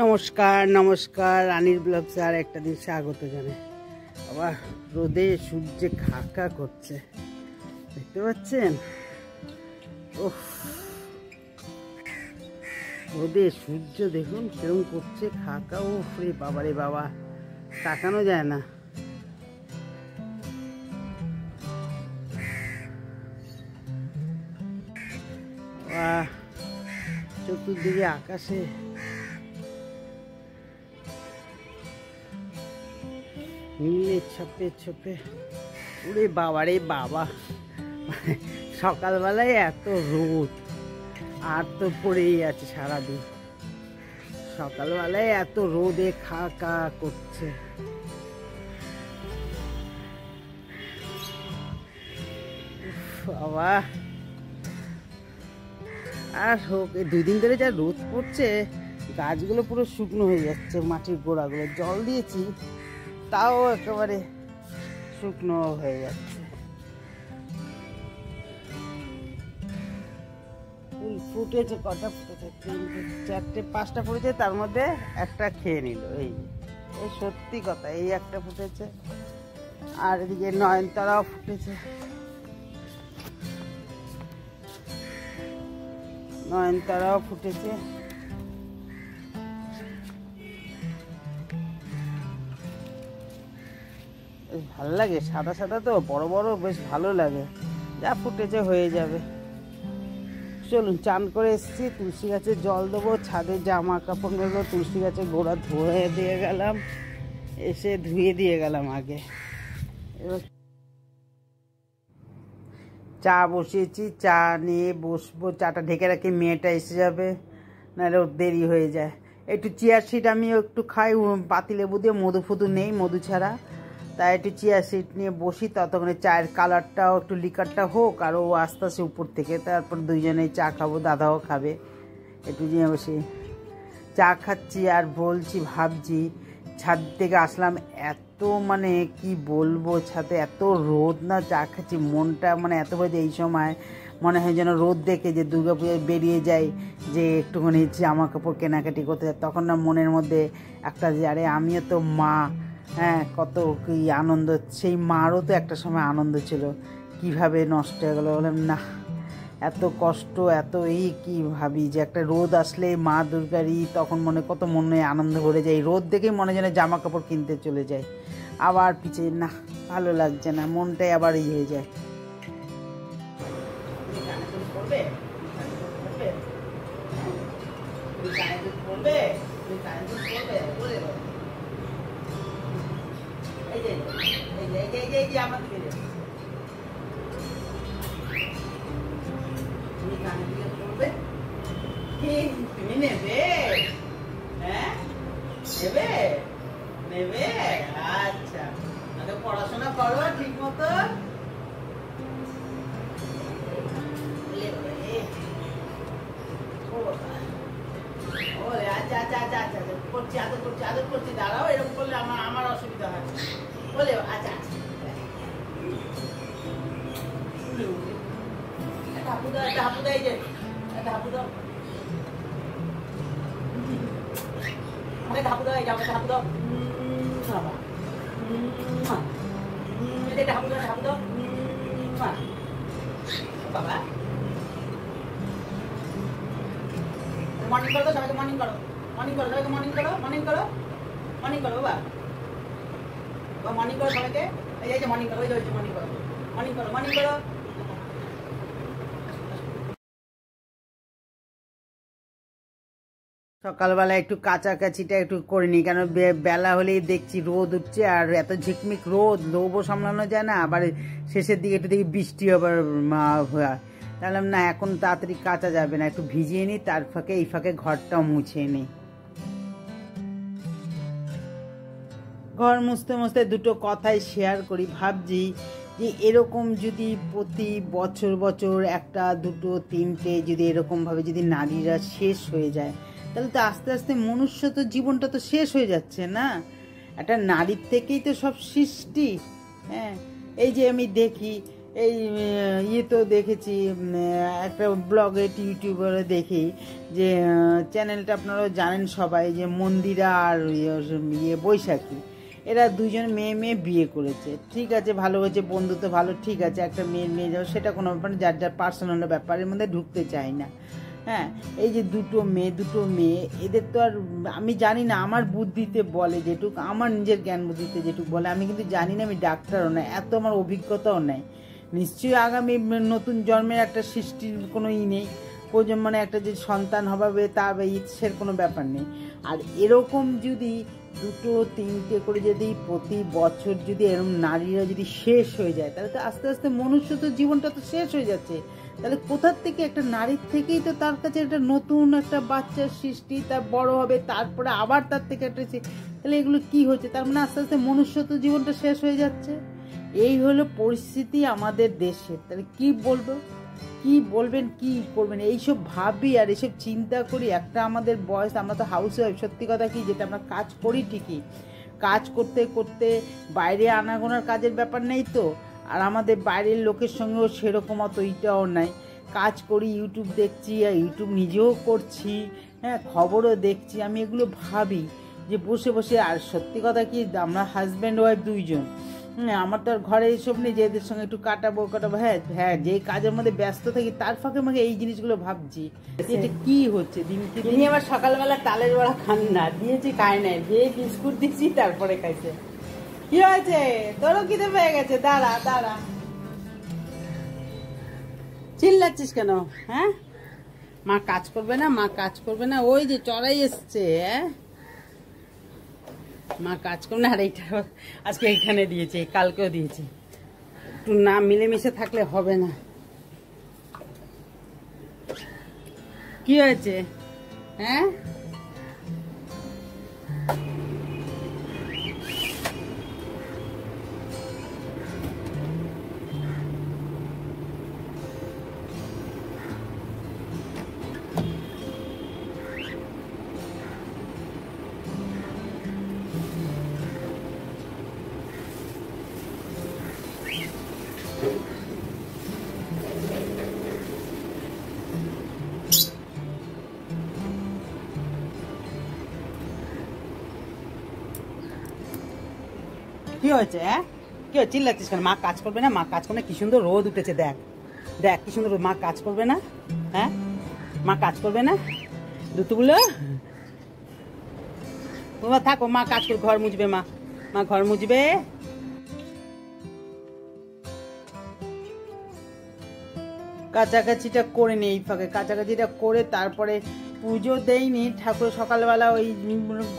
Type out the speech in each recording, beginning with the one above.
নমস্কার নমস্কার রানীর ব্লগসে আর একটা দিন স্বাগত জানাই। আবার রোদে সূর্যে খাকা করছে, দেখতে পাচ্ছেন? ওহ, রোদে সূর্য দেখুন কিরম করছে, খাকা। ও রে বাবা রে বাবা, তাকানো যায় না। চতুর্দিকে আকাশে নীলে ছপে ছপে। ওরে বাবা রে বাবা, সকালবেলায় এত রোদ আর তো পড়েই আছে সারাদিন। সকালবেলায় এত রোদে খাকা করছে। বাবা, আর হোক, এই 2 দিন ধরে যা রোদ পড়ছে, গাছগুলো পুরো শুকনো হয়ে যাচ্ছে। মাটির গোড়াগুলো জল দিয়েছি, তাও একেবারে শুকনো হয়ে যাচ্ছে। ফুল ফুটেছে, কটা ফুটেছে? 3টে 4টে 5টা ফুটেছে, তার মধ্যে একটা খেয়ে নিল। এই সত্যি কথা, এই একটা ফুটেছে। আর এদিকে নয়নতারাও ফুটেছে, নয়নতারাও ফুটেছে। ভালো লাগে, সাদা সাদা তো, বড় বড়, বেশ ভালো লাগে। যা ফুটেছে হয়ে যাবে। চলুন, চান করে এসেছি, তুলসী গাছে জল দেবো। ছাদে জামা কাপড়গুলো তুলসী গাছের গোড়া ধুয়ে দিয়ে গেলাম, এসে ধুয়ে দিয়ে গেলাম আগে। এবার চা বসিয়েছি, চা নিয়ে বসবো। চাটা ঢেকে রাখি, মেয়েটা এসে যাবে, নাহলে ওর দেরি হয়ে যায়। একটু চিয়া সিড আমি একটু খাই, পাতিলেবু দিয়ে, মধু ফধু নেই, মধু ছাড়া। তাই একটু চিয়া সিড নিয়ে বসি, ততক্ষণে চায়ের কালারটাও একটু লিকারটা হোক, আর ও আস্তে আস্তে উপর থেকে, তারপর দুইজনেই চা খাবো, দাদাও খাবে। একটু নিয়ে বসি, চা খাচ্ছি আর বলছি, ভাবছি ছাদ থেকে আসলাম, এত মানে কি বলবো, ছাদে এত রোদ না, চা খাচ্ছি, মনটা মানে এত হয়েছে এই সময় মনে হয় যেন রোদ দেখে যে দুর্গাপূজায় বেরিয়ে যাই, যে একটুখানি জামা কাপড় কেনাকাটি করতে যায়, তখন না মনের মধ্যে একটা যে আরে আমিও তো মা, হ্যাঁ, কত কি আনন্দ। সেই মারও তো একটা সময় আনন্দ ছিল, কিভাবে নষ্ট হয়ে গেলো। বললাম না, এত কষ্ট, এত এই কি ভাবি যে একটা রোদ আসলে মা দুর্গারই তখন কত মনে আনন্দ ভরে যায়। রোদ দেখেই মনে যেন জামা কাপড় কিনতে চলে যায়, আবার পিছিয়ে না, ভালো লাগছে না, মনটাই আবার এই হয়ে যায়। তুমি নেবে? হ্যাঁ, নেবে নেবে, আচ্ছা। পড়াশোনা করো ঠিক মতো। আচ্ছা আচ্ছা আচ্ছা আচ্ছা, করছি, আদর করছি, আদর করছি, দাঁড়াও। এরকম করলে আমার অসুবিধা হয় বলে। আচ্ছা আচ্ছা, হাপু দাও, একটা হাপু দাও, এই যে একটা হাপু দাও, হাপু দাও, এই যে হাপু দাও, হাপু দাও, হাপু দাও বাবা। মর্নিং করো, সবাইকে মর্নিং করো, মর্নিং করো, সবাইকে মর্নিং করো, মর্নিং করো, মর্নিং করো বাবা, মর্নিং করো সবাইকে। এই যে মর্নিং করো, ওই যে মর্নিং করো, মর্নিং করো, মর্নিং করো। সকালবেলা একটু কাছাকাছিটা একটু করে নিই, কেন বেলা হলেই দেখছি রোদ উঠছে, আর এত ঝিকমিক রোদ, লোভও সামলানো যায় না, আবার শেষের দিকে একটু দেখি বৃষ্টি আবার হয়। তাহলে না, এখন তাড়াতাড়ি কাচা যাবে না, একটু ভিজিয়ে নিই, তার ফাঁকে এই ফাঁকে ঘরটাও মুছে নিই। ঘর মুছতে মুছতে দুটো কথাই শেয়ার করি। ভাবছি যে এরকম যদি প্রতি বছর বছর একটা, দুটো, 3টে যদি এরকমভাবে যদি নারীরা শেষ হয়ে যায়, তাহলে তো আস্তে আস্তে মনুষ্য তো জীবনটা তো শেষ হয়ে যাচ্ছে না। একটা নারীর থেকেই তো সব সৃষ্টি। হ্যাঁ, এই যে আমি দেখি এই ইয়ে তো দেখেছি একটা ব্লগে ইউটিউবারে দেখি যে চ্যানেলটা আপনারা জানেন সবাই, যে মন্দিরা আর ইয়ে বৈশাখী, এরা দুজন মেয়ে মেয়ে বিয়ে করেছে। ঠিক আছে, ভালো হয়েছে, বন্ধুত্ব ভালো, ঠিক আছে, একটা মেয়ে যাও, সেটা কোনো ব্যাপার, যার যার পার্সোনাল ব্যাপারের মধ্যে ঢুকতে চাই না। হ্যাঁ, এই যে দুটো মেয়ে এদের তো আর আমি জানি না, আমার বুদ্ধিতে বলে যেটুক, আমার নিজের জ্ঞান বুদ্ধিতে যেটুক বলে, আমি কিন্তু জানি না, আমি ডাক্তারও নাই, এত আমার অভিজ্ঞতাও নাই। নিশ্চয়ই আগামী নতুন জন্মের একটা সৃষ্টির কোনো নেই, মানে একটা যে সন্তান হবে তা ইচ্ছের কোনো ব্যাপার নেই। আর এরকম যদি দুটো তিনটে করে যদি প্রতি বছর যদি এরকম নারীরা যদি শেষ হয়ে যায়, তাহলে তো আস্তে আস্তে মনুষ্য তো জীবনটা তো শেষ হয়ে যাচ্ছে। তাহলে কোথার থেকে একটা নারীর থেকেই তো তার কাছে একটা নতুন একটা বাচ্চার সৃষ্টি, তার বড় হবে, তারপরে আবার তার থেকে একটা, তাহলে এগুলো কি হচ্ছে? তার মানে আস্তে আস্তে মনুষ্য তো জীবনটা শেষ হয়ে যাচ্ছে। এই হলো পরিস্থিতি আমাদের দেশের। তাহলে কি বলবো, কি বলবেন, কি করবেন, এইসব ভাবি আর এইসব চিন্তা করি। একটা আমাদের বয়স, আমরা তো হাউস ওয়াইফ, সত্যি কথা কি, যেটা আমরা কাজ করি ঠিকই, কাজ করতে করতে বাইরে আনাগোনার কাজের ব্যাপার নেই তো, আর আমাদের বাইরের লোকের সঙ্গেও সেরকম অত ইটাও নাই। কাজ করি, ইউটিউব দেখছি, আর ইউটিউব নিজেও করছি, হ্যাঁ, খবরও দেখছি। আমি এগুলো ভাবি যে বসে বসে, আর সত্যি কথা কি, আমরা হাজব্যান্ড ওয়াইফ দুইজন, আমার তো আর ঘরে এইসব নেই যে এদের সঙ্গে একটু কাটাবো। হ্যাঁ হ্যাঁ, যে কাজের মধ্যে ব্যস্ত থাকি তার ফাঁকে মাকে এই জিনিসগুলো ভাবছি, এটা কি হচ্ছে দিনকে দিন। আবার সকালবেলা তালের বড়া খান না, দিয়েছি খায় নাই, যে বিস্কুট দিচ্ছি তারপরে খাইছে। কি হয়েছে, তোরও খিদে পেয়ে গেছে? দাঁড়া দাঁড়া, চিল্লাচ্ছিস কেন? হ্যাঁ, মা কাজ করবে না, মা কাজ করবে না, ওই যে চড়াই এসছে। হ্যাঁ, মা কাজ করবে না। আর এইটা আজকে এইখানে দিয়েছে, কালকেও দিয়েছে, একটু না মিলেমিশে থাকলে হবে না। কি হয়েছে? হ্যাঁ, কি হয়েছে? হ্যাঁ, কি হয়েছে, চিল্লাচ্ছিস কেন? মা কাজ করবে না, মা কাজ করবে না, কি সুন্দর রোদ উঠেছে, দেখ দেখ কি সুন্দর রোদ, মা কাজ করবে না? হ্যাঁ, মা কাজ করবে না? দুতুগুলো তোমরা থাকো, মা কাজ করে ঘর মুছবে, মা মা ঘর মুছবে। কাছাকাছিটা করে নি, এই ফাঁকে কাছাকাছিটা করে তারপরে পুজো দেয়নি, ঠাকুর সকালবেলা ওই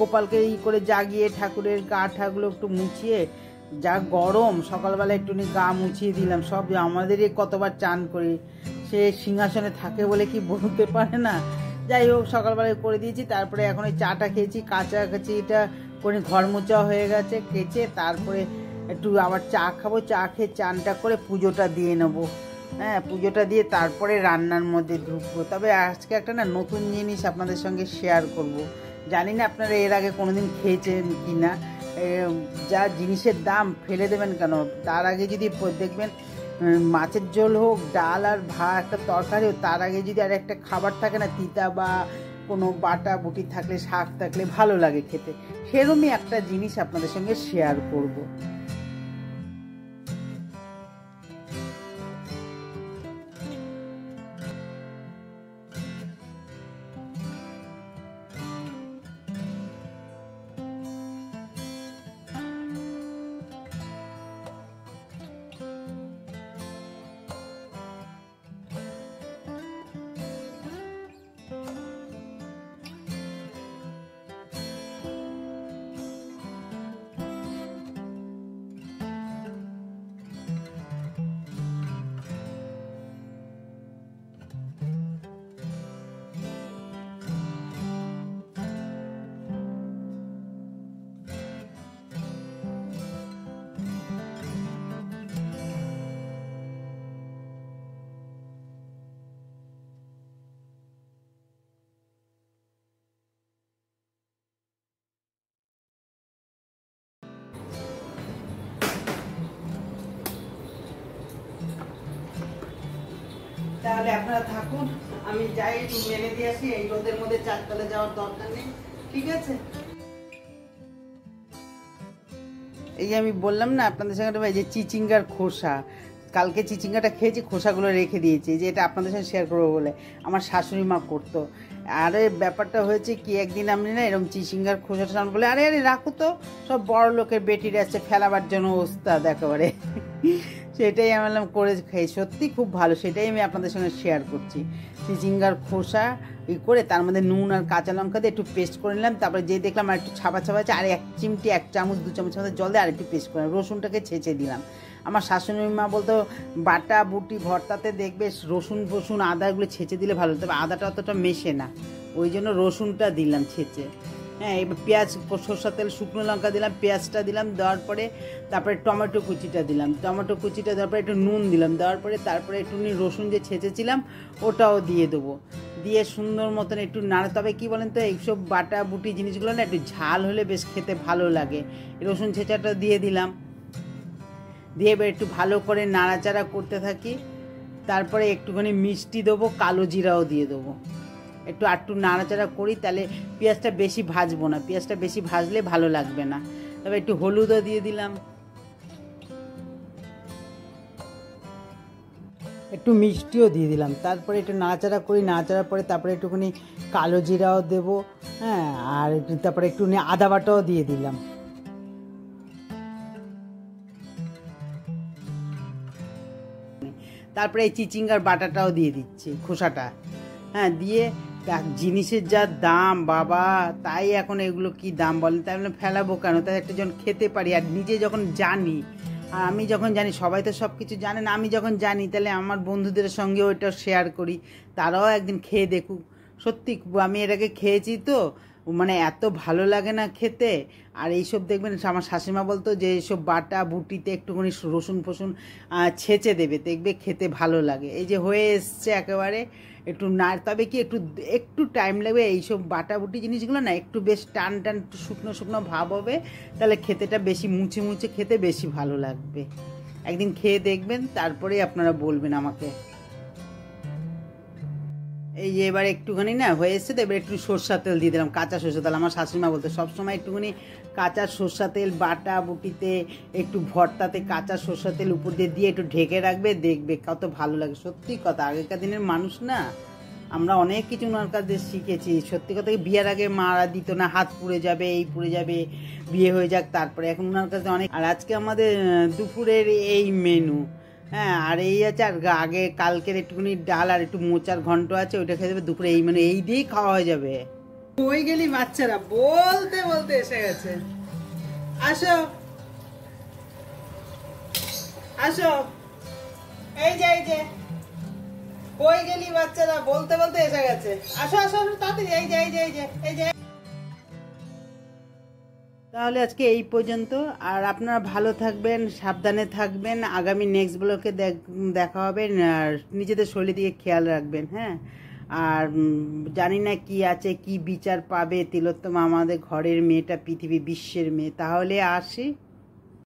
গোপালকে ই করে জাগিয়ে ঠাকুরের গা ঠাগুলো একটু মুছিয়ে, যা গরম, সকালবেলা একটুখানি গা মুছিয়ে দিলাম। সব আমাদেরই কতবার চান করি, সে সিংহাসনে থাকে বলে কি বলতে পারে না। যাই হোক, সকালবেলায় করে দিয়েছি, তারপরে এখন ওই চাটা খেয়েছি, কাছাকাছিটা করে ঘর মোচা হয়ে গেছে, কেচে তারপরে একটু আবার চা খাবো, চা খেয়ে চানটা করে পুজোটা দিয়ে নেবো। হ্যাঁ, পুজোটা দিয়ে তারপরে রান্নার মধ্যে ঢুকবো। তবে আজকে একটা না নতুন জিনিস আপনাদের সঙ্গে শেয়ার করব। জানি না আপনারা এর আগে কোনোদিন খেয়েছেন কি না। যা জিনিসের দাম ফেলে দেবেন কেন, তার আগে যদি দেখবেন মাছের ঝোল হোক, ডাল আর ভাত, একটা তরকারি হোক, তার আগে যদি আর একটা খাবার থাকে না, তিতা বা কোনো বাটা বুটি থাকলে, শাক থাকলে ভালো লাগে খেতে। সেরকমই একটা জিনিস আপনাদের সঙ্গে শেয়ার করব। তাহলে আপনারা থাকুন, আমি যাই একটু মেলে দিয়ে আসি। এই রোদের মধ্যে চারতলে যাওয়ার দরকার নেই, ঠিক আছে? এই যে আমি বললাম না আপনাদের সঙ্গে, ভাই যে চিচিঙ্গার খোসা, কালকে চিচিঙ্গাটা খেয়েছি, খোসাগুলো রেখে দিয়েছি, যে এটা আপনাদের সঙ্গে শেয়ার করবো বলে। আমার শাশুড়ি মা করতো। আরে ব্যাপারটা হয়েছে কি, একদিন আমি না এরকম চিচিঙ্গার খোসাটা সামনে বলে, আরে আরে রাখো তো, সব বড় লোকের বেটির আছে ফেলাবার জন্য ওস্তাদ একেবারে। সেটাই আমি বললাম করে খাই, সত্যি খুব ভালো। সেটাই আমি আপনাদের সঙ্গে শেয়ার করছি। চিচিঙ্গার খোসা করে তার মধ্যে নুন আর কাঁচা লঙ্কা দিয়ে একটু পেস্ট করে নিলাম। তারপরে যে দেখলাম আর একটু ছাপা ছাপা আছে, আর 1 চামচ 2 চামচ মতো জল দিয়ে আর একটু পেস্ট করে রসুনটাকে ছেঁচে দিলাম। আমার শাশুড়ি মা বলতো বাটা বুটি ভর্তাতে দেখবে রসুন আদাগুলো ছেঁচে দিলে ভালো, তবে আদাটা অতটা মেশে না, ওই জন্য রসুনটা দিলাম ছেঁচে। হ্যাঁ, এবার পেঁয়াজ, সরষের তেল, শুকনো লঙ্কা দিলাম, পেঁয়াজটা দিলাম, দেওয়ার পরে তারপরে টমেটো কুচিটা দিলাম, টমেটো কুচিটা দেওয়ার পরে একটু নুন দিলাম, দেওয়ার পরে তারপরে একটু রসুন যে ছেঁচেছিলাম ওটাও দিয়ে দেবো, দিয়ে সুন্দর মতন একটু নাড়া। তবে কী বলেন তো, এইসব বাটা বুটি জিনিসগুলো না একটু ঝাল হলে বেশ খেতে ভালো লাগে। রসুন ছেঁচাটা দিয়ে দিলাম, দিয়ে এবার একটু ভালো করে নাড়াচাড়া করতে থাকি। তারপরে একটুখানি মিষ্টি দেবো, কালো জিরাও দিয়ে দেবো, একটু নাড়াচাড়া করি। তাহলে পেঁয়াজটা বেশি ভাজবো না, পেঁয়াজটা বেশি ভাজলে ভালো লাগবে না। তবে একটু হলুদও দিয়ে দিলাম, একটু মিষ্টিও দিয়ে দিলাম। তারপরে একটু নাড়াচাড়া করি, নাড়াচাড়ার পরে তারপরে একটুখানি কালো জিরাও দেবো। হ্যাঁ, আর তারপরে একটু আদা বাটাও দিয়ে দিলাম। তারপরে এই চিচিঙ্গার বাটাটাও দিয়ে দিচ্ছি, খোসাটা। হ্যাঁ, দিয়ে জিনিসের যা দাম বাবা, তাই এখন এগুলো কি দাম বলেন, তাই বলে ফেলাবো কেন? তাই একটা যখন খেতে পারি, আর নিজে যখন জানি, আর আমি যখন জানি, সবাই তো সব কিছু জানে না, আমি যখন জানি তাহলে আমার বন্ধুদের সঙ্গে ওইটা শেয়ার করি, তারাও একদিন খেয়ে দেখুক। সত্যি আমি এটাকে খেয়েছি তো, মানে এত ভালো লাগে না খেতে। আর এইসব দেখবেন, আমার শাশুড়িমা বলতো যে এইসব বাটা বুটিতে একটুখানি রসুন ফসুন ছেঁচে দেবে, দেখবে খেতে ভালো লাগে। এই যে হয়ে এসছে একেবারে, একটু না, তবে কি একটু টাইম লাগবে। এইসব বাটা বুটি জিনিসগুলো না একটু বেশ টান একটু শুকনো শুকনো ভাব হবে, তাহলে খেতেটা বেশি মুছে মুছে খেতে বেশি ভালো লাগবে। একদিন খেয়ে দেখবেন, তারপরেই আপনারা বলবেন আমাকে। এই যে এবার একটুখানি না হয়ে এসছে তো, এবার একটু সরষের তেল দিয়ে দিলাম, কাঁচা সরষের তেল। আমার শাশুড়িমা বলতো সবসময় একটুখানি কাঁচা সরষের তেল বাটা বুটিতে, একটু ভর্তাতে কাঁচা সরষের তেল উপর দিয়ে একটু ঢেকে রাখবে, দেখবে কত ভালো লাগে। সত্যি কথা, আগেকার দিনের মানুষ না, আমরা অনেক কিছু ওনার কাছে শিখেছি। সত্যি কথা, বিয়ের আগে মারা দিত না, হাত পুড়ে যাবে, এই পুড়ে যাবে, বিয়ে হয়ে যাক তারপরে। এখন ওনার কাছে অনেক। আর আজকে আমাদের দুপুরের এই মেনু। হ্যাঁ, আর এই আছে, আর আগে কালকের একটুখানি ডাল আর একটু মোচার ঘন্ট আছে, ওইটা খেয়ে যাবে দুপুরে। এই মানে এই দিয়েই খাওয়া হয়ে যাবে। ওই গেলি বাচ্চারা বলতে বলতে এসে গেছে। আসো আসো, এই যে কই গেলি বাচ্চারা বলতে বলতে এসে গেছে। আসো আসো তাড়াতাড়ি, এই যে। তাহলে আজকে এই পর্যন্ত। আর আপনারা ভালো থাকবেন, সাবধানে থাকবেন। আগামী নেক্সট ব্লগে দেখা হবে। আর নিজেদের শরীরের দিকে খেয়াল রাখবেন। হ্যাঁ, আর জানি না কি আছে, কি বিচার পাবে তিলোত্তমা, আমাদের ঘরের মেয়েটা পৃথিবী বিশ্বের মেয়ে। তাহলে আসি।